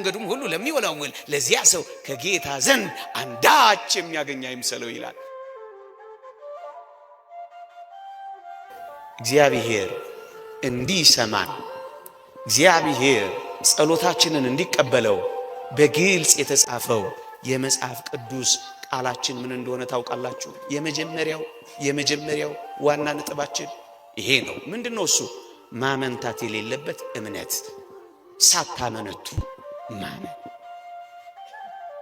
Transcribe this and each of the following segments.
መንገዱም ሁሉ ለሚወላወል ለዚያ ሰው ከጌታ ዘንድ አንዳች የሚያገኝ አይምሰለው ይላል። እግዚአብሔር እንዲሰማን እግዚአብሔር ጸሎታችንን እንዲቀበለው በግልጽ የተጻፈው የመጽሐፍ ቅዱስ ቃላችን ምን እንደሆነ ታውቃላችሁ? የመጀመሪያው ዋና ነጥባችን ይሄ ነው። ምንድነው እሱ? ማመንታት የሌለበት እምነት፣ ሳታመነቱ ማመን።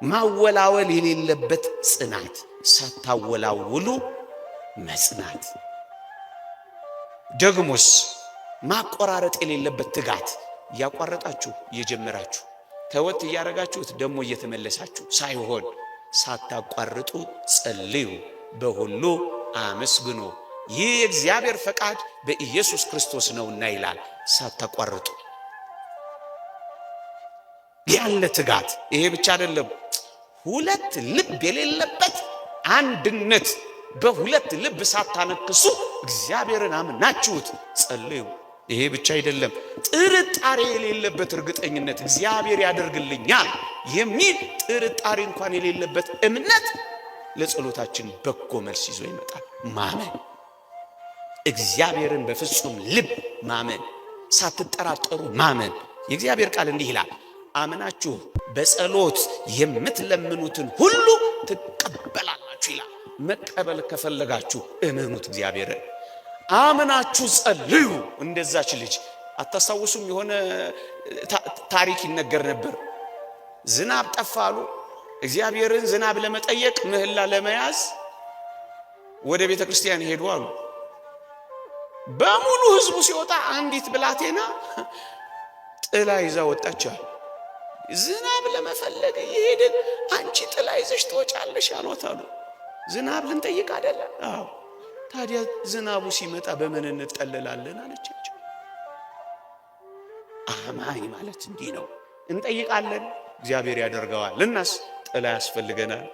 ማወላወል የሌለበት ጽናት፣ ሳታወላውሉ መጽናት። ደግሞስ ማቆራረጥ የሌለበት ትጋት፣ ያቋረጣችሁ እየጀመራችሁ ተወት እያረጋችሁት ደግሞ እየተመለሳችሁ ሳይሆን ሳታቋርጡ ጸልዩ፣ በሁሉ አመስግኑ፣ ይህ የእግዚአብሔር ፈቃድ በኢየሱስ ክርስቶስ ነውና ይላል። ሳታቋርጡ ያለ ትጋት። ይሄ ብቻ አይደለም፣ ሁለት ልብ የሌለበት አንድነት። በሁለት ልብ ሳታነክሱ እግዚአብሔርን አምናችሁት ጸልዩ። ይሄ ብቻ አይደለም፣ ጥርጣሬ የሌለበት እርግጠኝነት፣ እግዚአብሔር ያደርግልኛል የሚል ጥርጣሬ እንኳን የሌለበት እምነት ለጸሎታችን በጎ መልስ ይዞ ይመጣል። ማመን፣ እግዚአብሔርን በፍጹም ልብ ማመን፣ ሳትጠራጠሩ ማመን። የእግዚአብሔር ቃል እንዲህ ይላል፣ አምናችሁ በጸሎት የምትለምኑትን ሁሉ ትቀበላላችሁ ይላል። መቀበል ከፈለጋችሁ እመኑት እግዚአብሔርን። አምናችሁ ጸልዩ። እንደዛች ልጅ አታስታውሱም? የሆነ ታሪክ ይነገር ነበር። ዝናብ ጠፋሉ። እግዚአብሔርን ዝናብ ለመጠየቅ ምህላ ለመያዝ ወደ ቤተ ክርስቲያን ሄዱ አሉ። በሙሉ ህዝቡ ሲወጣ አንዲት ብላቴና ጥላ ይዛ ወጣች አሉ። ዝናብ ለመፈለግ እየሄድን አንቺ ጥላ ይዘሽ ትወጫለሽ አሏት አሉ። ዝናብ ልንጠይቅ አይደለ? አዎ። ታዲያ ዝናቡ ሲመጣ በምን እንጠለላለን አለቻቸው። አማኝ ማለት እንዲህ ነው። እንጠይቃለን፣ እግዚአብሔር ያደርገዋል። እናስ ጥላ ያስፈልገናል።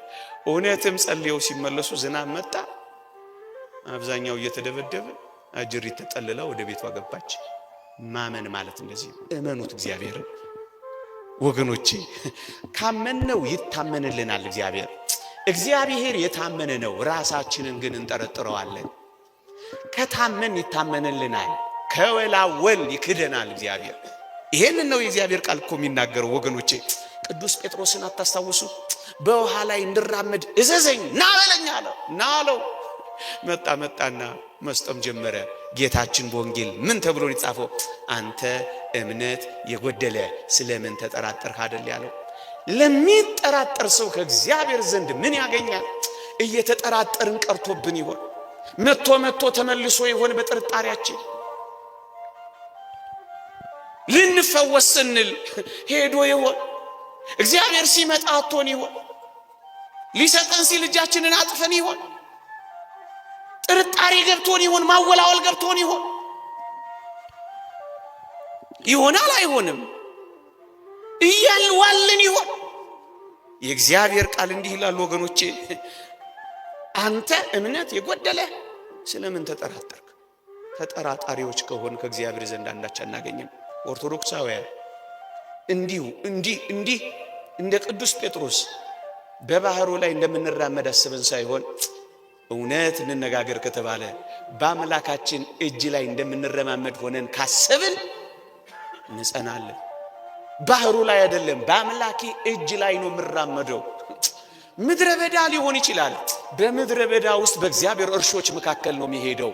እውነትም ጸልየው ሲመለሱ ዝናብ መጣ። አብዛኛው እየተደበደበ አጅሪት ተጠልላ ወደ ቤቷ ገባች። ማመን ማለት እንደዚህ ነው። እመኑት እግዚአብሔርን ወገኖቼ። ካመንነው ይታመንልናል እግዚአብሔር። እግዚአብሔር የታመነ ነው፣ ራሳችንን ግን እንጠረጥረዋለን። ከታመን ይታመንልናል፣ ከወላወል ይክደናል እግዚአብሔር። ይሄንን ነው የእግዚአብሔር ቃል እኮ የሚናገረው ወገኖቼ። ቅዱስ ጴጥሮስን አታስታውሱ? በውሃ ላይ እንድራመድ እዘዘኝ ና በለኝ አለው። ና አለው። መጣና መስጠም ጀመረ። ጌታችን በወንጌል ምን ተብሎ የተጻፈው? አንተ እምነት የጎደለ ስለምን ተጠራጠርህ አይደል ያለው። ለሚጠራጠር ሰው ከእግዚአብሔር ዘንድ ምን ያገኛል? እየተጠራጠርን ቀርቶብን ይሆን? መጥቶ ተመልሶ ይሆን በጥርጣሬያችን? ልንፈወስ ስንል ሄዶ ይሆን? እግዚአብሔር ሲመጣ አጥቶን ይሆን? ሊሰጠን ሲል እጃችንን አጥፈን ይሆን? ጥርጣሬ ገብቶን ይሆን? ማወላወል ገብቶን ይሆን? ይሆናል አይሆንም እያልዋልን ይሆን? የእግዚአብሔር ቃል እንዲህ ይላል ወገኖቼ፣ አንተ እምነት የጎደለ ስለምን ተጠራጠርክ? ተጠራጣሪዎች ከሆን ከእግዚአብሔር ዘንድ አንዳች አናገኝም። ኦርቶዶክሳውያን እንዲህ እንደ ቅዱስ ጴጥሮስ በባህሩ ላይ እንደምንራመድ አስበን ሳይሆን እውነት እንነጋገር ከተባለ በአምላካችን እጅ ላይ እንደምንረማመድ ሆነን ካሰብን እንጸናለን። ባህሩ ላይ አይደለም፣ በአምላኬ እጅ ላይ ነው የምራመደው። ምድረ በዳ ሊሆን ይችላል። በምድረ በዳ ውስጥ በእግዚአብሔር እርሾች መካከል ነው የሚሄደው።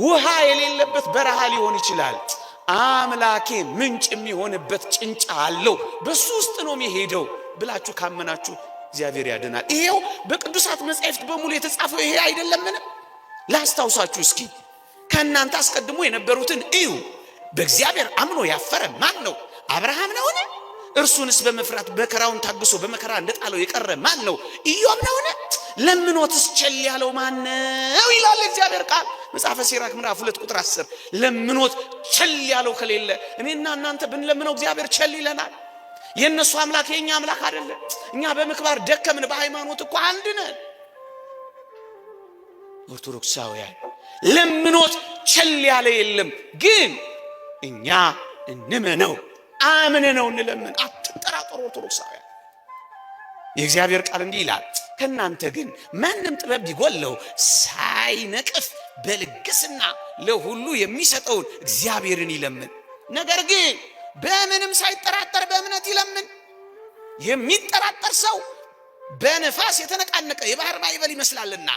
ውሃ የሌለበት በረሃ ሊሆን ይችላል። አምላኬ ምንጭ የሚሆንበት ጭንጫ አለው፣ በሱ ውስጥ ነው የሚሄደው ብላችሁ ካመናችሁ እግዚአብሔር ያድናል። ይሄው በቅዱሳት መጻሕፍት በሙሉ የተጻፈው ይሄ አይደለምን? ላስታውሳችሁ እስኪ። ከእናንተ አስቀድሞ የነበሩትን እዩ። በእግዚአብሔር አምኖ ያፈረ ማን ነው? አብርሃም ነውን? እርሱንስ በመፍራት መከራውን ታግሶ በመከራ እንደጣለው የቀረ ማን ነው? ኢዮብ ነውን? ለምኖትስ ቸል ያለው ማን ነው ይላል እግዚአብሔር ቃል መጽሐፈ ሲራክ ምዕራፍ 2 ቁጥር 10። ለምኖት ቸል ያለው ከሌለ እኔና እናንተ ብንለምነው እግዚአብሔር ቸል ይለናል። የነሱ አምላክ የኛ አምላክ አይደለም። እኛ በምክባር ደከምን፣ በሃይማኖት እኮ አንድ ነን። ኦርቶዶክሳውያን ለምኖት ቸል ያለ የለም። ግን እኛ እንመነው፣ አምነነው እንለምን። አትጠራጠሩ እንዳትጠራጠሩ ኦርቶዶክሳውያን። የእግዚአብሔር ቃል እንዲህ ይላል፣ ከእናንተ ግን ማንም ጥበብ ቢጎለው ሳይነቅፍ በልግስና ለሁሉ የሚሰጠውን እግዚአብሔርን ይለምን። ነገር ግን በምንም ሳይጠራጠር በእምነት ይለምን። የሚጠራጠር ሰው በነፋስ የተነቃነቀ የባህር ማዕበል ይመስላልና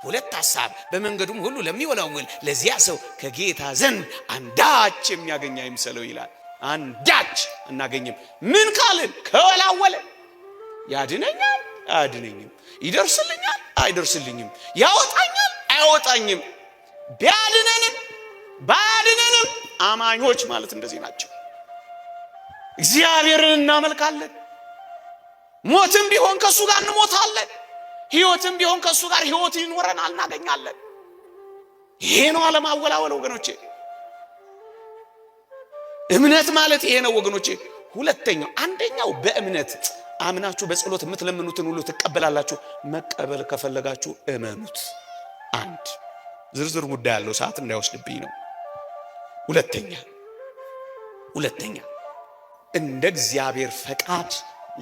ሁለት ሐሳብ በመንገዱም ሁሉ ለሚወላውል ለዚያ ሰው ከጌታ ዘንድ አንዳች የሚያገኝ አይምሰለው ይላል። አንዳች እናገኝም። ምን ካልን ከወላወለ ያድነኛል አያድነኝም፣ ይደርስልኛል አይደርስልኝም፣ ያወጣኛል አያወጣኝም። ቢያድነንም ባያድነንም አማኞች ማለት እንደዚህ ናቸው። እግዚአብሔርን እናመልካለን። ሞትም ቢሆን ከሱ ጋር እንሞታለን፣ ሕይወትም ቢሆን ከሱ ጋር ሕይወት ይኖረናል፣ እናገኛለን። ይሄ ነው አለማወላወል ወገኖቼ። እምነት ማለት ይሄ ነው ወገኖቼ። ሁለተኛው አንደኛው በእምነት አምናችሁ በጸሎት የምትለምኑትን ሁሉ ትቀበላላችሁ። መቀበል ከፈለጋችሁ እመኑት። አንድ ዝርዝር ጉዳይ ያለው ሰዓት እንዳይወስድብኝ ነው። ሁለተኛ እንደ እግዚአብሔር ፈቃድ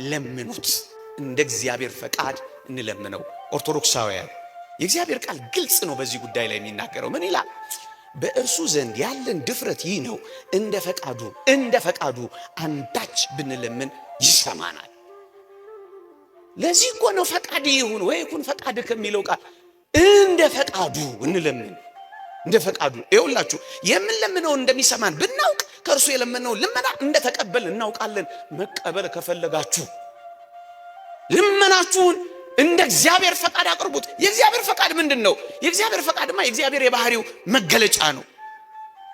ለምኑት። እንደ እግዚአብሔር ፈቃድ እንለምነው። ኦርቶዶክሳውያን የእግዚአብሔር ቃል ግልጽ ነው በዚህ ጉዳይ ላይ የሚናገረው። ምን ይላል? በእርሱ ዘንድ ያለን ድፍረት ይህ ነው፣ እንደ ፈቃዱ አንዳች ብንለምን ይሰማናል። ለዚህ እኮ ነው ፈቃድ ይሁን ወይ ይኩን ፈቃድ ከሚለው ቃል እንደ ፈቃዱ እንለምን። እንደ ፈቃዱ ይኸውላችሁ፣ የምንለምነው እንደሚሰማን ብናውቅ ከእርሱ የለመነው ልመና እንደተቀበል እናውቃለን። መቀበል ከፈለጋችሁ ልመናችሁን እንደ እግዚአብሔር ፈቃድ አቅርቡት። የእግዚአብሔር ፈቃድ ምንድን ነው? የእግዚአብሔር ፈቃድማ የእግዚአብሔር የባህሪው መገለጫ ነው።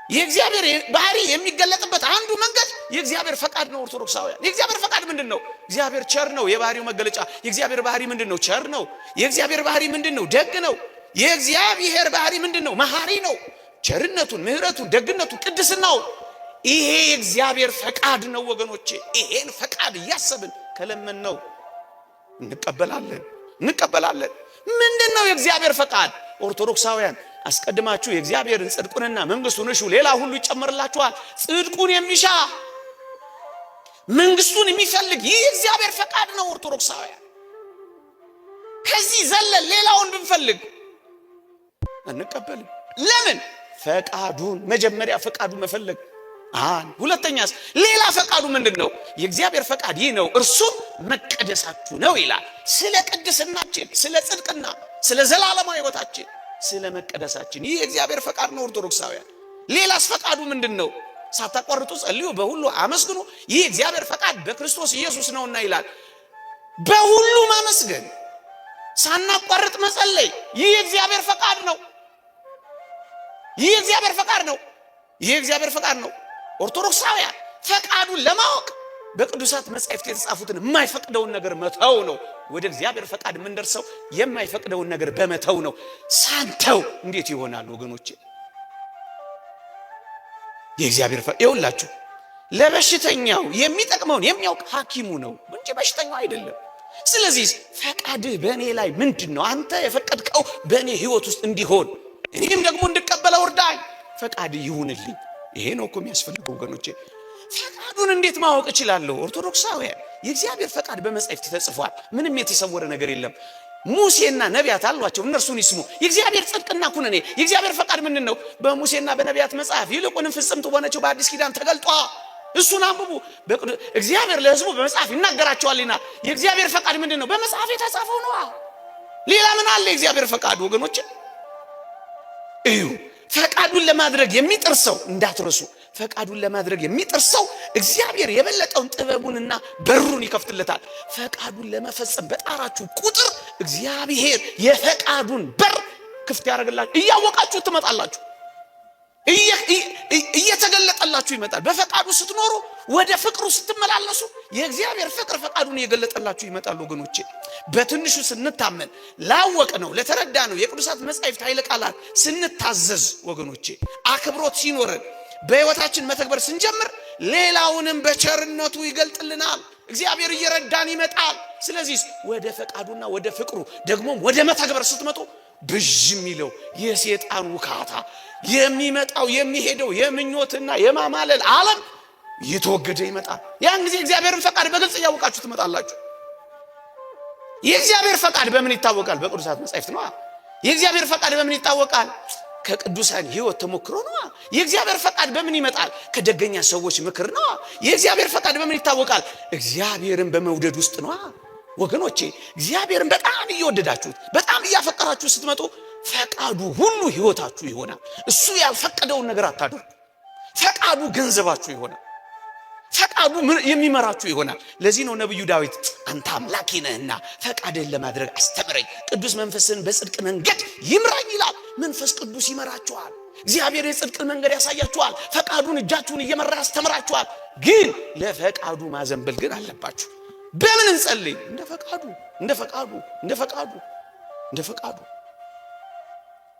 የእግዚአብሔር ባህሪ የሚገለጥበት አንዱ መንገድ የእግዚአብሔር ፈቃድ ነው። ኦርቶዶክሳውያን የእግዚአብሔር ፈቃድ ምንድን ነው? እግዚአብሔር ቸር ነው፣ የባህሪው መገለጫ። የእግዚአብሔር ባህሪ ምንድን ነው? ቸር ነው። የእግዚአብሔር ባህሪ ምንድን ነው? ደግ ነው። የእግዚአብሔር ባህሪ ምንድን ነው? መሐሪ ነው። ቸርነቱን፣ ምህረቱን፣ ደግነቱን፣ ቅድስናው ይሄ የእግዚአብሔር ፈቃድ ነው ወገኖቼ። ይሄን ፈቃድ እያሰብን ከለመን ነው እንቀበላለን። ምንድን ነው የእግዚአብሔር ፈቃድ? ኦርቶዶክሳውያን አስቀድማችሁ የእግዚአብሔርን ጽድቁንና መንግስቱን እሹ፣ ሌላ ሁሉ ይጨመርላችኋል። ጽድቁን የሚሻ መንግስቱን የሚፈልግ ይህ የእግዚአብሔር ፈቃድ ነው። ኦርቶዶክሳውያን ከዚህ ዘለል ሌላውን ብንፈልግ አንቀበልም። ለምን? ፈቃዱን መጀመሪያ ፈቃዱን መፈለግ። ሁለተኛስ ሌላ ፈቃዱ ምንድን ነው? የእግዚአብሔር ፈቃድ ይህ ነው፣ እርሱም መቀደሳችሁ ነው ይላል። ስለ ቅድስናችን፣ ስለ ጽድቅና ስለ ዘላለማዊ ሕይወታችን፣ ስለ መቀደሳችን ይህ የእግዚአብሔር ፈቃድ ነው። ኦርቶዶክሳውያን ሌላስ ፈቃዱ ምንድን ነው? ሳታቋርጡ ጸልዩ፣ በሁሉ አመስግኑ፣ ይህ የእግዚአብሔር ፈቃድ በክርስቶስ ኢየሱስ ነውና ይላል። በሁሉ ማመስገን፣ ሳናቋርጥ መጸለይ ይህ የእግዚአብሔር ፈቃድ ነው። ይህ የእግዚአብሔር ፈቃድ ነው። ኦርቶዶክሳውያን ፈቃዱን ለማወቅ በቅዱሳት መጻሕፍት የተጻፉትን የማይፈቅደውን ነገር መተው ነው። ወደ እግዚአብሔር ፈቃድ የምንደርሰው የማይፈቅደውን ነገር በመተው ነው። ሳንተው እንዴት ይሆናል ወገኖቼ? የእግዚአብሔር ፈቃድ ይኸውላችሁ፣ ለበሽተኛው የሚጠቅመውን የሚያውቅ ሐኪሙ ነው እንጂ በሽተኛው አይደለም። ስለዚህ ፈቃድህ በእኔ ላይ ምንድን ነው? አንተ የፈቀድከው በእኔ ሕይወት ውስጥ እንዲሆን እኔም ደግሞ እንድቀበለው እርዳኝ፣ ፈቃድህ ይሁንልኝ። ይሄ ነው እኮ የሚያስፈልገው ወገኖቼ። ፈቃዱን እንዴት ማወቅ እችላለሁ? ኦርቶዶክሳውያን የእግዚአብሔር ፈቃድ በመጻሕፍት ተጽፏል። ምንም የተሰወረ ነገር የለም። ሙሴና ነቢያት አሏቸው፣ እነርሱን ይስሙ። የእግዚአብሔር ጽድቅና ኩነኔ የእግዚአብሔር ፈቃድ ምንድን ነው? በሙሴና በነቢያት መጽሐፍ ይልቁንም ፍጽምት በሆነችው በአዲስ ኪዳን ተገልጧል። እሱን አንብቡ። እግዚአብሔር ለሕዝቡ በመጽሐፍ ይናገራቸዋልና የእግዚአብሔር ፈቃድ ምንድን ነው? በመጽሐፍ የተጻፈው ነው። ሌላ ምን አለ? የእግዚአብሔር ፈቃድ ወገኖቼ እዩ። ፈቃዱን ለማድረግ የሚጥር ሰው እንዳትረሱ፣ ፈቃዱን ለማድረግ የሚጥር ሰው እግዚአብሔር የበለጠውን ጥበቡንና በሩን ይከፍትለታል። ፈቃዱን ለመፈጸም በጣራችሁ ቁጥር እግዚአብሔር የፈቃዱን በር ክፍት ያደርግላችሁ። እያወቃችሁ ትመጣላችሁ፣ እየተገለጠላችሁ ይመጣል። በፈቃዱ ስትኖሩ፣ ወደ ፍቅሩ ስትመላለሱ የእግዚአብሔር ፍቅር ፈቃዱን እየገለጠላችሁ ይመጣል። ወገኖቼ በትንሹ ስንታመን፣ ላወቅ ነው ለተረዳ ነው የቅዱሳት መጻሕፍት ኃይለ ቃላት ስንታዘዝ፣ ወገኖቼ አክብሮት ሲኖረን በሕይወታችን መተግበር ስንጀምር ሌላውንም በቸርነቱ ይገልጥልናል። እግዚአብሔር እየረዳን ይመጣል። ስለዚህ ወደ ፈቃዱና ወደ ፍቅሩ ደግሞም ወደ መተግበር ስትመጡ ብዥ የሚለው የሰይጣን ውካታ የሚመጣው የሚሄደው የምኞትና የማማለል ዓለም እየተወገደ ይመጣል። ያን ጊዜ እግዚአብሔርን ፈቃድ በግልጽ እያወቃችሁ ትመጣላችሁ። የእግዚአብሔር ፈቃድ በምን ይታወቃል? በቅዱሳት መጻሕፍት ነው። የእግዚአብሔር ፈቃድ በምን ይታወቃል? ከቅዱሳን ሕይወት ተሞክሮ ነው። የእግዚአብሔር ፈቃድ በምን ይመጣል? ከደገኛ ሰዎች ምክር ነው። የእግዚአብሔር ፈቃድ በምን ይታወቃል? እግዚአብሔርን በመውደድ ውስጥ ነው። ወገኖቼ እግዚአብሔርን በጣም እየወደዳችሁት በጣም እያፈቀራችሁ ስትመጡ ፈቃዱ ሁሉ ሕይወታችሁ ይሆናል። እሱ ያልፈቀደውን ነገር አታደርጉ። ፈቃዱ ገንዘባችሁ ይሆናል። ፈቃዱ የሚመራችሁ ይሆናል። ለዚህ ነው ነብዩ ዳዊት አንተ አምላኬ ነህና ፈቃድህን ለማድረግ አስተምረኝ፣ ቅዱስ መንፈስን በጽድቅ መንገድ ይምራኝ ይላል። መንፈስ ቅዱስ ይመራችኋል። እግዚአብሔር የጽድቅን መንገድ ያሳያችኋል። ፈቃዱን እጃችሁን እየመራ ያስተምራችኋል። ግን ለፈቃዱ ማዘንበል ግን አለባችሁ። በምን እንጸልይ? እንደ ፈቃዱ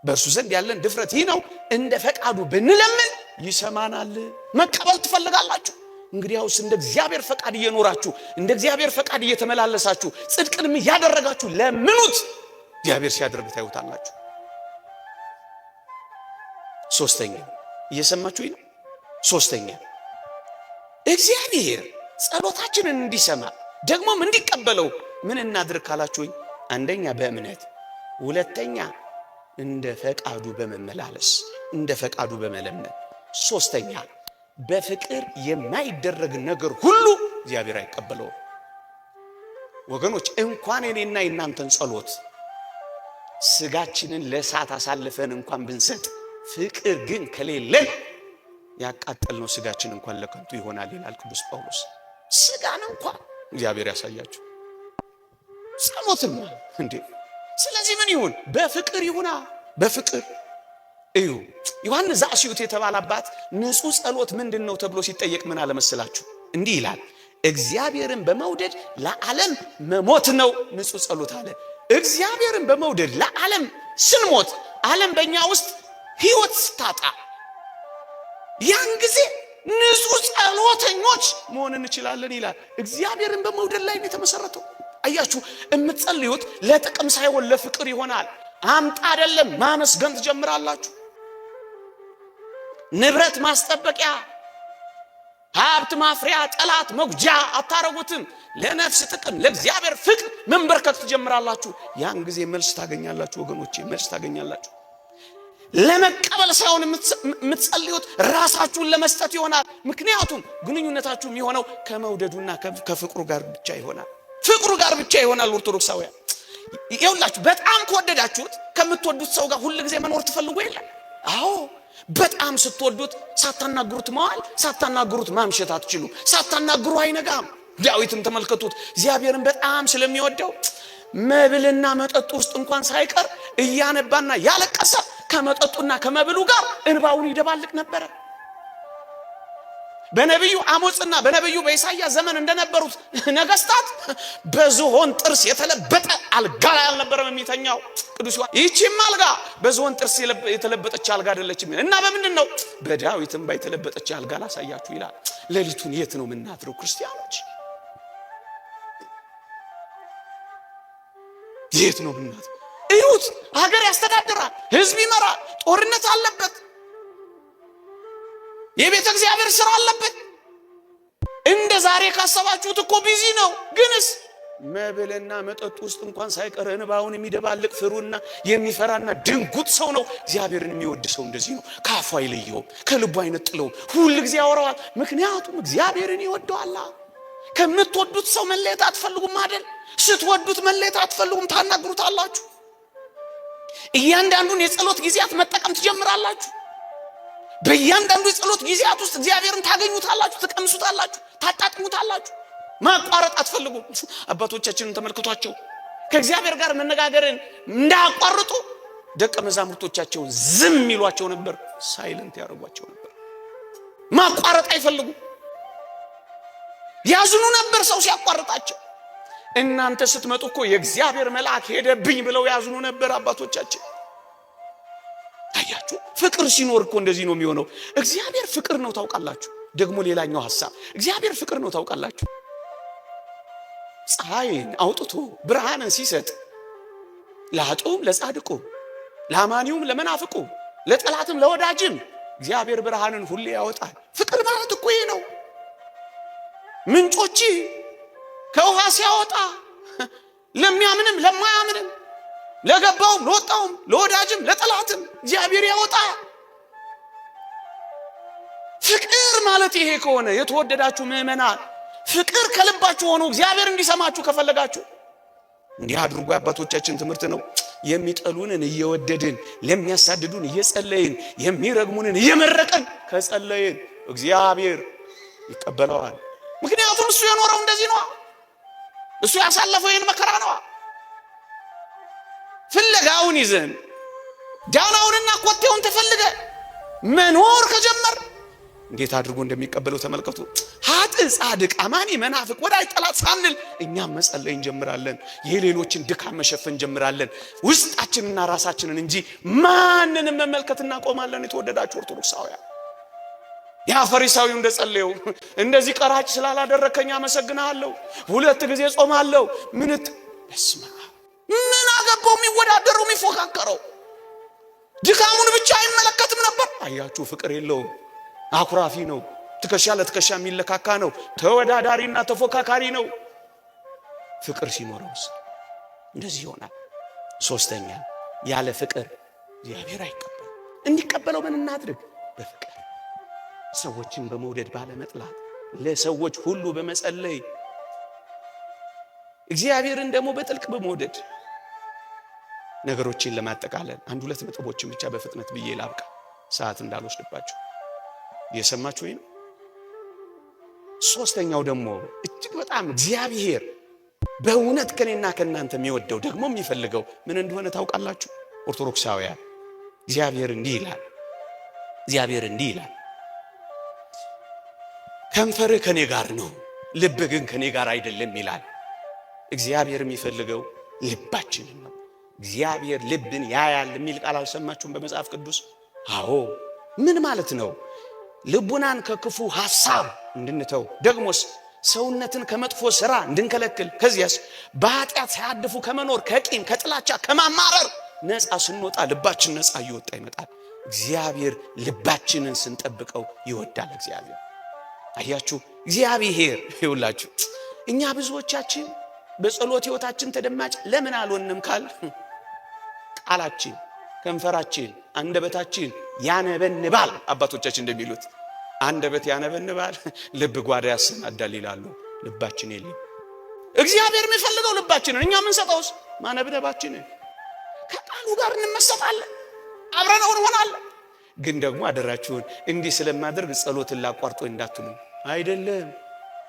በእርሱ ዘንድ ያለን ድፍረት ይህ ነው። እንደ ፈቃዱ ብንለምን ይሰማናል። መቀበል ትፈልጋላችሁ? እንግዲያውስ እንደ እግዚአብሔር ፈቃድ እየኖራችሁ እንደ እግዚአብሔር ፈቃድ እየተመላለሳችሁ ጽድቅንም እያደረጋችሁ ለምኑት። እግዚአብሔር ሲያደርግ ታዩታላችሁ። ሶስተኛ እየሰማችሁኝ ነው? ሶስተኛ እግዚአብሔር ጸሎታችንን እንዲሰማ ደግሞም እንዲቀበለው ምን እናድርግ ካላችሁኝ፣ አንደኛ በእምነት፣ ሁለተኛ እንደ ፈቃዱ በመመላለስ እንደ ፈቃዱ በመለመን፣ ሶስተኛ በፍቅር የማይደረግ ነገር ሁሉ እግዚአብሔር አይቀበለውም። ወገኖች እንኳን የኔና የናንተን ጸሎት ስጋችንን ለእሳት አሳልፈን እንኳን ብንሰጥ ፍቅር ግን ከሌለን ያቃጠልነው ስጋችን እንኳን ለከንቱ ይሆናል ይላል ቅዱስ ጳውሎስ። ስጋን እንኳን እግዚአብሔር ያሳያችሁ ጸሎትማ እንዴ! ስለዚህ ምን ይሁን? በፍቅር ይሁና። በፍቅር እዩ። ዮሐንስ ዘአስዩት የተባለ አባት ንጹህ ጸሎት ምንድነው ተብሎ ሲጠየቅ ምን አለ መሰላችሁ? እንዲህ ይላል፣ እግዚአብሔርን በመውደድ ለዓለም መሞት ነው ንጹህ ጸሎት አለ። እግዚአብሔርን በመውደድ ለዓለም ስንሞት ዓለም በእኛ ውስጥ ሕይወት ስታጣ ያን ጊዜ ንጹህ ጸሎተኞች መሆን እንችላለን ይላል። እግዚአብሔርን በመውደድ ላይ ነው የተመሰረተው። አያችሁ፣ የምትጸልዩት ለጥቅም ሳይሆን ለፍቅር ይሆናል። አምጣ አይደለም ማመስገን ትጀምራላችሁ። ንብረት ማስጠበቂያ፣ ሀብት ማፍሪያ፣ ጠላት መጉጃ አታረጉትም። ለነፍስ ጥቅም፣ ለእግዚአብሔር ፍቅር መንበርከክ ትጀምራላችሁ። ያን ጊዜ መልስ ታገኛላችሁ ወገኖቼ፣ መልስ ታገኛላችሁ። ለመቀበል ሳይሆን የምትጸልዩት ራሳችሁን ለመስጠት ይሆናል። ምክንያቱም ግንኙነታችሁ የሚሆነው ከመውደዱና ከፍቅሩ ጋር ብቻ ይሆናል። ፍቅሩ ጋር ብቻ ይሆናል። ኦርቶዶክሳውያን ይኸውላችሁ፣ በጣም ከወደዳችሁት ከምትወዱት ሰው ጋር ሁሉ ጊዜ መኖር ትፈልጉ የለ? አዎ፣ በጣም ስትወዱት ሳታናግሩት መዋል፣ ሳታናግሩት ማምሸት አትችሉ። ሳታናግሩ አይነጋም። ዳዊትን ተመልከቱት። እግዚአብሔርን በጣም ስለሚወደው መብልና መጠጥ ውስጥ እንኳን ሳይቀር እያነባና ያለቀሰ ከመጠጡና ከመብሉ ጋር እንባውን ይደባልቅ ነበር። በነብዩ አሞጽና በነብዩ በኢሳይያስ ዘመን እንደነበሩት ነገስታት በዝሆን ጥርስ የተለበጠ አልጋ ላይ አልነበረም የሚተኛው ቅዱስ። ይህቺም አልጋ በዝሆን ጥርስ የተለበጠች አልጋ አይደለችም እና በምንድነው? በዳዊትም ባይተለበጠች አልጋ ላሳያችሁ ይላል። ሌሊቱን የት ነው የምናድረው ክርስቲያኖች? የት ነው የምናድረው? እዩት፣ ሀገር ያስተዳድራል፣ ህዝብ ይመራል፣ ጦርነት አለበት፣ የቤተ እግዚአብሔር ስራ አለበት። እንደ ዛሬ ካሰባችሁት እኮ ቢዚ ነው። ግንስ መብልና መጠጥ ውስጥ እንኳን ሳይቀር እንባውን የሚደባልቅ ፍሩና የሚፈራና ድንጉጥ ሰው ነው። እግዚአብሔርን የሚወድ ሰው እንደዚህ ነው። ካፉ አይለየውም፣ ከልቡ አይነጥለውም፣ ሁሉ ጊዜ ያወራዋል። ምክንያቱም እግዚአብሔርን ይወደዋል። ከምትወዱት ሰው መለየት አትፈልጉም አይደል? ስትወዱት መለየት አትፈልጉም፣ ታናግሩታላችሁ። እያንዳንዱን የጸሎት ጊዜያት መጠቀም ትጀምራላችሁ። በእያንዳንዱ የጸሎት ጊዜያት ውስጥ እግዚአብሔርን ታገኙታላችሁ፣ ትቀምሱታላችሁ፣ ታጣጥሙታላችሁ። ማቋረጥ አትፈልጉም። አባቶቻችንን ተመልክቷቸው ከእግዚአብሔር ጋር መነጋገርን እንዳያቋርጡ ደቀ መዛሙርቶቻቸውን ዝም ይሏቸው ነበር፣ ሳይለንት ያደርጓቸው ነበር። ማቋረጥ አይፈልጉም። ያዝኑ ነበር ሰው ሲያቋርጣቸው። እናንተ ስትመጡ እኮ የእግዚአብሔር መልአክ ሄደብኝ ብለው ያዝኑ ነበር አባቶቻችን። ታያችሁ፣ ፍቅር ሲኖር እኮ እንደዚህ ነው የሚሆነው። እግዚአብሔር ፍቅር ነው ታውቃላችሁ። ደግሞ ሌላኛው ሐሳብ እግዚአብሔር ፍቅር ነው ታውቃላችሁ። ፀሐይን አውጥቶ ብርሃንን ሲሰጥ ለኃጥኡም ለጻድቁም፣ ለአማኒውም ለመናፍቁም፣ ለጠላትም ለወዳጅም እግዚአብሔር ብርሃንን ሁሌ ያወጣል። ፍቅር ማለት እኮ ይሄ ነው። ምንጮች ከውሃ ሲያወጣ ለሚያምንም ለማያምንም ለገባውም ለወጣውም ለወዳጅም ለጠላትም እግዚአብሔር ያወጣ። ፍቅር ማለት ይሄ ከሆነ የተወደዳችሁ ምእመናን ፍቅር ከልባችሁ ሆኖ እግዚአብሔር እንዲሰማችሁ ከፈለጋችሁ እንዲህ አድርጉ። አባቶቻችን ትምህርት ነው። የሚጠሉንን እየወደድን ለሚያሳድዱን እየጸለይን የሚረግሙንን እየመረቀን ከጸለይን እግዚአብሔር ይቀበለዋል። ምክንያቱም እሱ የኖረው እንደዚህ ነው። እሱ ያሳለፈው ይህን መከራ ነው። ፍለጋውን ይዘን ዳናውንና ኮቴውን ተፈልገ መኖር ከጀመር እንዴት አድርጎ እንደሚቀበለው ተመልከቱ። ኃጥእ ጻድቅ አማኒ መናፍቅ ወዳጅ ጠላት ሳንል እኛም መጸለይ እንጀምራለን። የሌሎችን ድካም መሸፈን እንጀምራለን። ውስጣችንና ራሳችንን እንጂ ማንንም መመልከት እናቆማለን። የተወደዳችሁ ኦርቶዶክሳውያን ያ ፈሪሳዊው እንደጸለየው እንደዚህ ቀራጭ ስላላደረከኝ አመሰግናለሁ፣ 2 ጊዜ ጾማለሁ፣ ምን አገባው? የሚወዳደረው የሚፎካከረው ድካሙን ብቻ አይመለከትም ነበር። አያችሁ፣ ፍቅር የለውም። አኩራፊ ነው። ትከሻ ለትከሻ የሚለካካ ነው። ተወዳዳሪና ተፎካካሪ ነው። ፍቅር ሲኖረውስ እንደዚህ ይሆናል። ሶስተኛ ያለ ፍቅር እግዚአብሔር አይቀበለው። እንዲቀበለው ምን እናድርግ? በፍቅር ሰዎችን በመውደድ ባለመጥላት፣ ለሰዎች ሁሉ በመጸለይ እግዚአብሔርን ደግሞ በጥልቅ በመውደድ ነገሮችን ለማጠቃለል 1-2 ነጥቦችን ብቻ በፍጥነት ብዬ ላብቃ፣ ሰዓት እንዳልወስድባችሁ። እየሰማችሁ ነው። ሶስተኛው ደግሞ እጅግ በጣም እግዚአብሔር በእውነት ከኔና ከናንተ የሚወደው ደግሞ የሚፈልገው ምን እንደሆነ ታውቃላችሁ? ኦርቶዶክሳውያን እግዚአብሔር እንዲህ ይላል፣ ከንፈርህ ከኔ ጋር ነው፣ ልብ ግን ከኔ ጋር አይደለም ይላል። እግዚአብሔር የሚፈልገው ልባችንን ነው። እግዚአብሔር ልብን ያያል የሚል ቃል አልሰማችሁም በመጽሐፍ ቅዱስ? አዎ። ምን ማለት ነው? ልቡናን ከክፉ ሐሳብ እንድንተው፣ ደግሞስ ሰውነትን ከመጥፎ ሥራ እንድንከለክል፣ ከዚያስ በኃጢአት ሳያድፉ ከመኖር ከቂም ከጥላቻ ከማማረር ነፃ ስንወጣ ልባችን ነፃ እየወጣ ይመጣል። እግዚአብሔር ልባችንን ስንጠብቀው ይወዳል። እግዚአብሔር አያችሁ፣ እግዚአብሔር ይውላችሁ። እኛ ብዙዎቻችን በጸሎት ሕይወታችን ተደማጭ ለምን አልሆንም ካል ቃላችን፣ ከንፈራችን፣ አንደበታችን ያነበንባል። አባቶቻችን እንደሚሉት አንደበት ያነበንባል፣ ልብ ጓዳ ያሰናዳል ይላሉ። ልባችን የለም። እግዚአብሔር የሚፈልገው ልባችንን፣ እኛ የምንሰጠውስ ማነበነባችንን። ከቃሉ ጋር እንመሰጣለን፣ አብረነው እንሆናለን። ግን ደግሞ አደራችሁን እንዲህ ስለማድረግ ጸሎትን ላቋርጦ እንዳትሉ አይደለም።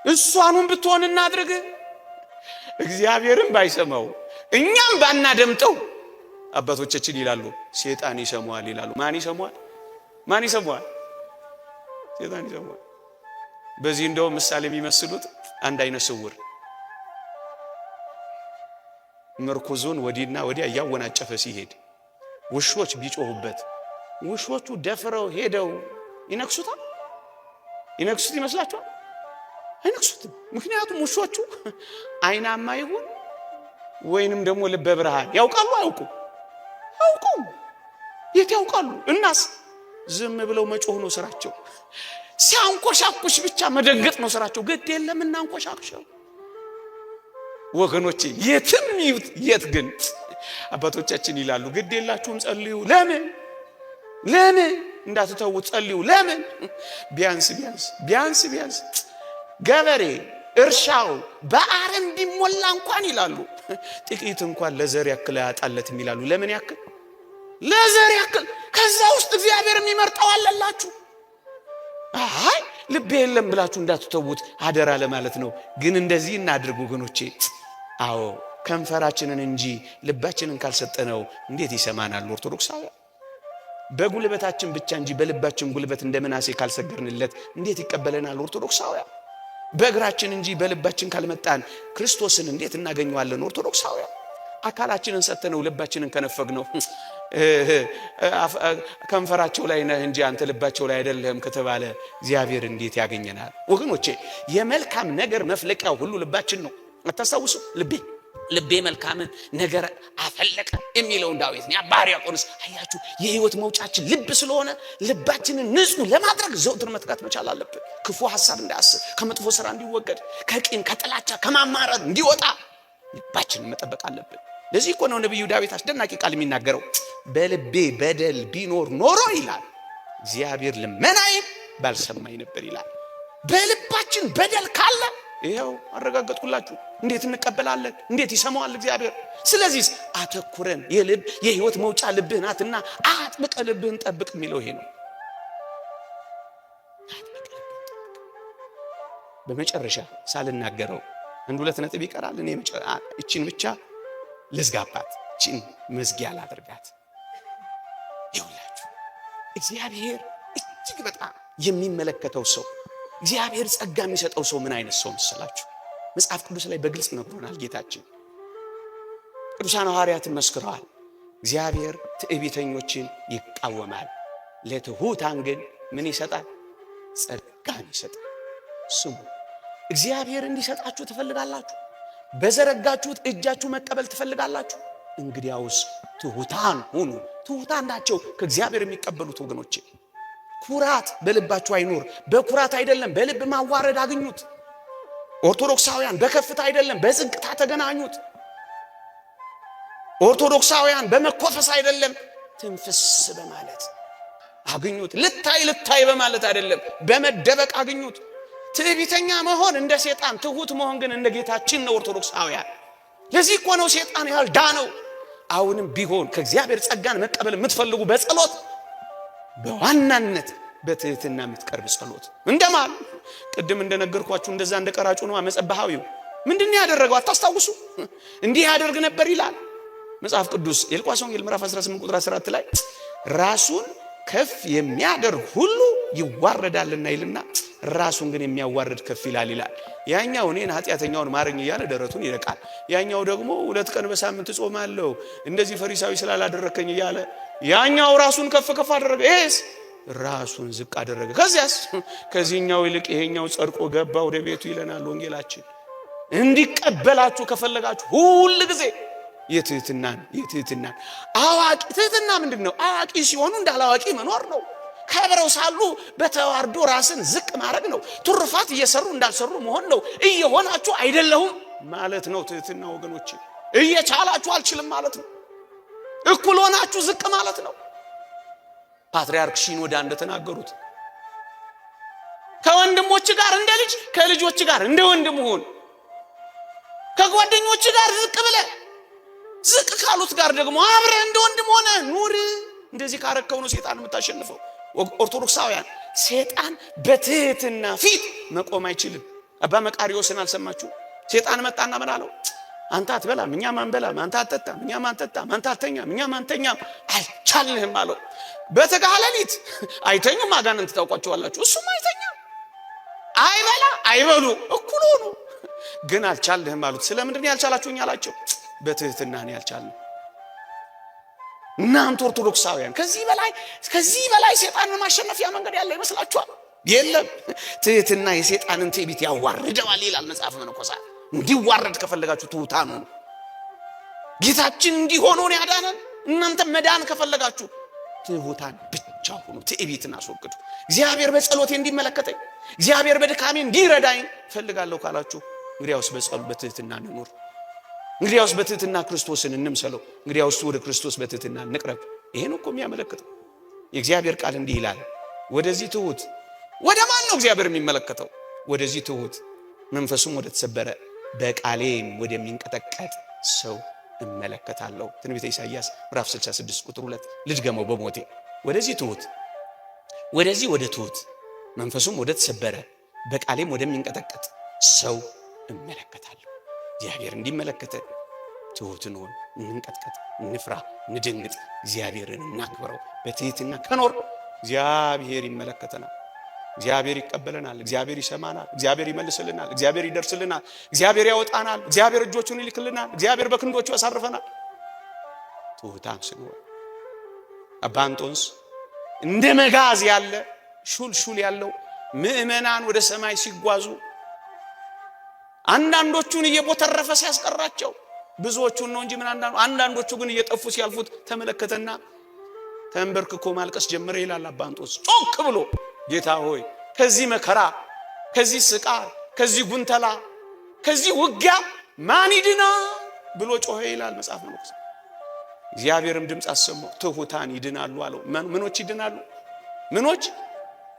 እሷኑን ብትሆን እናድርግ። እግዚአብሔርን ባይሰማው እኛም ባናደምጠው አባቶቻችን ይላሉ ሰይጣን ይሰማዋል ይላሉ። ማን ይሰማዋል? ሰይጣን ይሰማዋል። በዚህ እንደው ምሳሌ የሚመስሉት አንድ አይነ ስውር ምርኩዙን ወዲና ወዲያ እያወናጨፈ ሲሄድ ውሾች ቢጮሁበት ውሾቹ ደፍረው ሄደው ይነክሱታል? ይነክሱት ይመስላችኋል? አይነክሱትም። ምክንያቱም ውሾቹ አይናማ ይሁን ወይንም ደግሞ ልበ ብርሃን ያውቃሉ? አያውቁም። የት ያውቃሉ? እናስ ዝም ብለው መጮህ ነው ስራቸው። ሲያንቆሻቁሽ ብቻ መደንገጥ ነው ስራቸው። ግድ የለም እናንቆሻቁሸው ወገኖቼ። የትም ይሁት የት ግን አባቶቻችን ይላሉ ግድ የላችሁም ጸልዩ። ለምን እንዳትተውት ጸልዩ። ለምን? ቢያንስ ገበሬ እርሻው በአረም ቢሞላ እንኳን ይላሉ ጥቂት እንኳን ለዘር ያክል ያጣለትም ይላሉ። ለምን ያክል? ለዘር ያክል። ከዛ ውስጥ እግዚአብሔር የሚመርጠው አለላችሁ። አይ ልብ የለም ብላችሁ እንዳትተውት አደራ ለማለት ነው። ግን እንደዚህ እናድርጉ ወገኖቼ። አዎ ከንፈራችንን እንጂ ልባችንን ካልሰጠነው እንዴት ይሰማናል? ኦርቶዶክሳውያን በጉልበታችን ብቻ እንጂ በልባችን ጉልበት እንደምናሴ ካልሰገርንለት እንዴት ይቀበለናል? ኦርቶዶክሳውያን በእግራችን እንጂ በልባችን ካልመጣን ክርስቶስን እንዴት እናገኘዋለን? ኦርቶዶክሳውያን አካላችንን ሰጥተነው ልባችንን ከነፈግነው ከንፈራቸው ላይ ነህ እንጂ አንተ ልባቸው ላይ አይደለም ከተባለ እግዚአብሔር እንዴት ያገኘናል? ወገኖቼ የመልካም ነገር መፍለቂያው ሁሉ ልባችን ነው። አታስታውሱ? ልቤ መልካምን ነገር አፈለቀ የሚለውን ዳዊት ነው። ባሪያቆንስ አያችሁ የህይወት መውጫችን ልብ ስለሆነ ልባችንን ንጹህ ለማድረግ ዘውትር መትጋት መቻል አለብን። ክፉ ሐሳብ እንዳያስብ፣ ከመጥፎ ስራ እንዲወገድ፣ ከቂም ከጥላቻ ከማማረር እንዲወጣ ልባችንን መጠበቅ አለብን። ለዚህ እኮ ነው ነብዩ ዳዊት አስደናቂ ቃል የሚናገረው በልቤ በደል ቢኖር ኖሮ ይላል እግዚአብሔር ልመናዬን ባልሰማኝ ነበር ይላል። በልባችን በደል ካለ ይሄው አረጋግጥኩላችሁ እንዴት እንቀበላለን? እንዴት ይሰማዋል እግዚአብሔር? ስለዚህ አተኩረን የህይወት መውጫ ልብህ ናትና አጥብቀ ልብህን ጠብቅ የሚለው ይሄ ነው። በመጨረሻ ሳልናገረው አንድ ሁለት ነጥብ ይቀራል። እኔ እቺን ብቻ ልዝጋባት፣ እቺን መዝጊያ ላድርጋት። ይኸውላችሁ እግዚአብሔር እጅግ በጣም የሚመለከተው ሰው፣ እግዚአብሔር ጸጋ የሚሰጠው ሰው ምን አይነት ሰው መሰላችሁ? መጽሐፍ ቅዱስ ላይ በግልጽ ነግሮናል ጌታችን። ቅዱሳን ሐዋርያትን መስክረዋል። እግዚአብሔር ትዕቢተኞችን ይቃወማል፣ ለትሑታን ግን ምን ይሰጣል? ጸጋን ይሰጣል። ስሙ፣ እግዚአብሔር እንዲሰጣችሁ ትፈልጋላችሁ? በዘረጋችሁት እጃችሁ መቀበል ትፈልጋላችሁ? እንግዲያውስ ትሑታን ሁኑ። ትሑታን ናቸው ከእግዚአብሔር የሚቀበሉት ወገኖቼ። ኩራት በልባችሁ አይኖር። በኩራት አይደለም በልብ ማዋረድ አግኙት። ኦርቶዶክሳውያን በከፍታ አይደለም በዝቅታ ተገናኙት። ኦርቶዶክሳውያን በመኮፈስ አይደለም ትንፍስ በማለት አግኙት። ልታይ በማለት አይደለም በመደበቅ አግኙት። ትዕቢተኛ መሆን እንደ ሰይጣን፣ ትሁት መሆን ግን እንደ ጌታችን ነው ኦርቶዶክሳውያን። ለዚህ እኮ ነው ሰይጣን ያልዳነው። አሁንም ቢሆን ከእግዚአብሔር ጸጋን መቀበል የምትፈልጉ በጸሎት በዋናነት በትህትና የምትቀርብ ጸሎት እንደማል ቅድም እንደነገርኳችሁ እንደዛ እንደቀራጩ ነው መጸባሃዊው ምንድነው ያደረገው አታስታውሱ? እንዲህ ያደርግ ነበር ይላል መጽሐፍ ቅዱስ የሉቃስ ወንጌል ምዕራፍ 18 ቁጥር 14 ላይ ራሱን ከፍ የሚያደርግ ሁሉ ይዋረዳልና ይልና ራሱን ግን የሚያዋርድ ከፍ ይላል ይላል። ያኛው እኔን ኃጢአተኛውን ማረኝ እያለ ደረቱን ይረቃል። ያኛው ደግሞ 2 ቀን በሳምንት ጾማለሁ እንደዚህ ፈሪሳዊ ስላላደረከኝ እያለ ያኛው ራሱን ከፍ አደረገ። እስ ራሱን ዝቅ አደረገ። ከዚህኛው ይልቅ ይሄኛው ጸድቆ ገባ ወደ ቤቱ ይለናል ወንጌላችን። እንዲቀበላችሁ ከፈለጋችሁ ሁሉ ጊዜ የትህትናን አዋቂ ትህትና ምንድነው? አዋቂ ሲሆኑ እንዳላዋቂ መኖር ነው። ከብረው ሳሉ በተዋርዶ ራስን ዝቅ ማድረግ ነው። ትሩፋት እየሰሩ እንዳልሰሩ መሆን ነው። እየሆናችሁ አይደለሁም ማለት ነው ትህትና ወገኖቼ። እየቻላችሁ አልችልም ማለት ነው። እኩል ሆናችሁ ዝቅ ማለት ነው። ፓትርያርክ ሽኖዳ እንደተናገሩት ከወንድሞች ጋር እንደ ልጅ ከልጆች ጋር እንደ ወንድም ሁን። ከጓደኞች ጋር ዝቅ ብለህ ዝቅ ካሉት ጋር ደግሞ አብረህ እንደ ወንድም ሆነ ኑር። እንደዚህ ካረከው ነው ሰይጣን የምታሸንፈው። ኦርቶዶክሳውያን ሰይጣን በትህትና ፊት መቆም አይችልም። አባ መቃሪዎስን አልሰማችሁ? ሰይጣን መጣና ምን አለው? አንተ አትበላም እኛም አንበላም፣ አንተ አትጠጣም እኛም አንጠጣም፣ አንተ አትተኛም እኛም አንተኛም፣ አልቻልንህም አለው። በተጋለሊት አይተኙም አጋንንት ታውቋቸዋላችሁ። እሱም አይተኛም አይበላ አይበሉ እኩል ሆኑ፣ ግን አልቻልንህም አሉት። ስለምንድን ነው ያልቻላችሁኝ አላቸው። በትህትና ነው ያልቻልን። እናንተ ኦርቶዶክሳውያን ከዚህ በላይ ሰይጣንን ማሸነፊያ መንገድ ያለ ይመስላችኋል? የለም። ትህትና የሰይጣንን ትዕቢት ያዋርደዋል ይላል መጽሐፍ መነኮሳት። እንዲዋረድ ከፈለጋችሁ ትሑታን ሁኑ። ጌታችን እንዲሆን ነው ያዳነን። እናንተ መዳን ከፈለጋችሁ ትሑታን ብቻ ሁኑ። ትዕቢትን አስወግዱ። እግዚአብሔር በጸሎቴ እንዲመለከተኝ፣ እግዚአብሔር በድካሜ እንዲረዳኝ ፈልጋለሁ ካላችሁ እንግዲያውስ በትህትና እንኑር። እንግዲያውስ በትህትና ክርስቶስን እንምሰለው። እንግዲያውስ ወደ ክርስቶስ በትህትና እንቅረብ። ይሄ ነው እኮ የሚያመለክተው የእግዚአብሔር ቃል። እንዲህ ይላል፣ ወደዚህ ትሁት። ወደ ማን ነው እግዚአብሔር የሚመለከተው? ወደዚህ ትሁት መንፈሱም ወደ ተሰበረ በቃሌም ወደሚንቀጠቀጥ ሰው እመለከታለሁ። ትንቢተ ኢሳይያስ ምዕራፍ 66 ቁጥር 2 ልድገመው በሞቴ። ወደ ትሁት መንፈሱም ወደ ተሰበረ በቃሌም ወደሚንቀጠቀጥ ሰው እመለከታለሁ። እግዚአብሔር እንዲመለከተን ትሁትን ሆን እንንቀጥቀጥ፣ እንፍራ፣ እንደንግጥ፣ እግዚአብሔርን እናክብረው። በትህትና ከኖር እግዚአብሔር ይመለከተናል፣ እግዚአብሔር ይቀበለናል፣ እግዚአብሔር ይሰማናል፣ እግዚአብሔር ይመልስልናል፣ እግዚአብሔር ይደርስልናል፣ እግዚአብሔር ያወጣናል፣ እግዚአብሔር እጆቹን ይልክልናል፣ እግዚአብሔር በክንዶቹ ያሳርፈናል። ትሁታን ስንሆን አባ እንጦንስ እንደ መጋዝ ያለ ሹልሹል ያለው ምእመናን ወደ ሰማይ ሲጓዙ አንዳንዶቹን እየቦተረፈ ሲያስቀራቸው፣ ብዙዎቹን ነው እንጂ ምን አንዳንዶቹ ግን እየጠፉ ሲያልፉት ተመለከተና ተንበርክኮ ማልቀስ ጀመረ ይላል አባ እንጦንስ። ጮክ ብሎ ጌታ ሆይ ከዚህ መከራ፣ ከዚህ ስቃይ፣ ከዚህ ጉንተላ፣ ከዚህ ውጊያ ማን ይድና ብሎ ጮኸ ይላል መጽሐፍ ቅዱስ። እግዚአብሔርም ድምፅ አሰማው፣ ትሑታን ይድናሉ አለው። ምኖች ይድናሉ? ምኖች?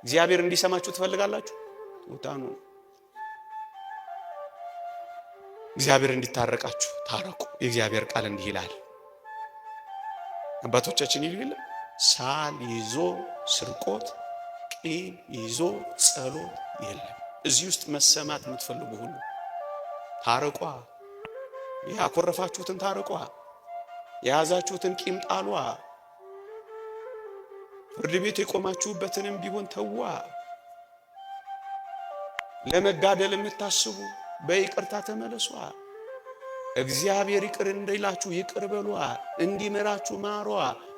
እግዚአብሔር እንዲሰማችሁ ትፈልጋላችሁ? ትሑታኑ። እግዚአብሔር እንዲታረቃችሁ ታረቁ። የእግዚአብሔር ቃል እንዲህ ይላል። አባቶቻችን ይሉ ይላል ሳል ይዞ ስርቆት፣ ቂም ይዞ ጸሎት የለም። እዚህ ውስጥ መሰማት የምትፈልጉ ሁሉ ታረቋ። ያኮረፋችሁትን ታረቋ። የያዛችሁትን ቂም ጣሏ። ፍርድ ቤት የቆማችሁበትንም ቢሆን ተዋ። ለመጋደል የምታስቡ በይቅርታ ተመለሷ። እግዚአብሔር ይቅር እንዲላችሁ ይቅር በሏ። እንዲመራችሁ ማሯ።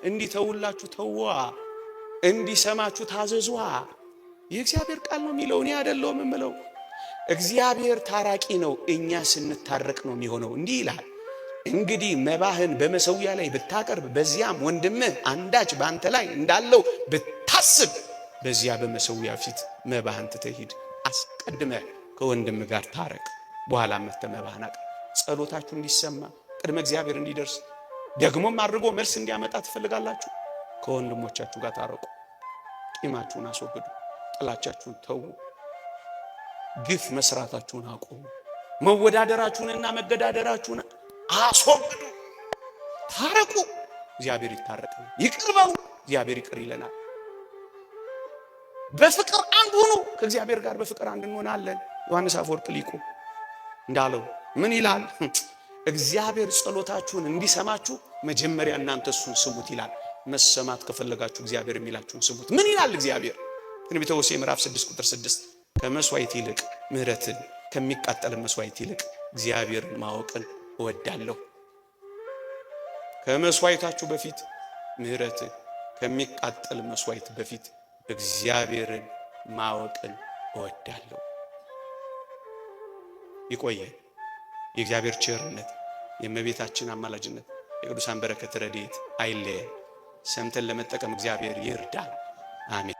እንዲተውላችሁ ተዋ። እንዲሰማችሁ ታዘዟ። የእግዚአብሔር ቃል ነው የሚለው፣ እኔ አይደለሁም የምለው። እግዚአብሔር ታራቂ ነው። እኛ ስንታረቅ ነው የሚሆነው። እንዲህ ይላል፣ እንግዲህ መባህን በመሰዊያ ላይ ብታቀርብ፣ በዚያም ወንድምህ አንዳች በአንተ ላይ እንዳለው ብታስብ፣ በዚያ በመሰዊያ ፊት መባህን ትተህ ሂድ። አስቀድመህ ከወንድም ጋር ታረቅ፣ በኋላ መጥተህ መባህን አቅርብ። ጸሎታችሁ እንዲሰማ ቅድመ እግዚአብሔር እንዲደርስ ደግሞም አድርጎ መልስ እንዲያመጣ ትፈልጋላችሁ? ከወንድሞቻችሁ ጋር ታረቁ። ቂማችሁን አስወግዱ። ጥላቻችሁን ተዉ። ግፍ መስራታችሁን አቁሙ። መወዳደራችሁንና መገዳደራችሁን አስወግዱ። ታረቁ። እግዚአብሔር ይታረቀናል። ይቅር በሉ። እግዚአብሔር ይቅር ይለናል። በፍቅር አንድ ሁኑ። ከእግዚአብሔር ጋር በፍቅር አንድ እንሆናለን። ዮሐንስ አፈወርቅ ሊቁ እንዳለው ምን ይላል? እግዚአብሔር ጸሎታችሁን እንዲሰማችሁ መጀመሪያ እናንተ እሱን ስሙት ይላል። መሰማት ከፈለጋችሁ እግዚአብሔር የሚላችሁን ስሙት። ምን ይላል እግዚአብሔር? ትንቢተ ሆሴዕ ምዕራፍ 6 ቁጥር 6 ከመስዋዕት ይልቅ ምሕረትን ከሚቃጠል መስዋዕት ይልቅ እግዚአብሔርን ማወቅን እወዳለሁ። ከመስዋዕታችሁ በፊት ምሕረትን ከሚቃጠል መስዋዕት በፊት እግዚአብሔርን ማወቅን እወዳለሁ። ይቆየን። የእግዚአብሔር ቸርነት፣ የእመቤታችን አማላጅነት፣ የቅዱሳን በረከት ረድኤት አይለየን። ሰምተን ለመጠቀም እግዚአብሔር ይርዳን። አሜን።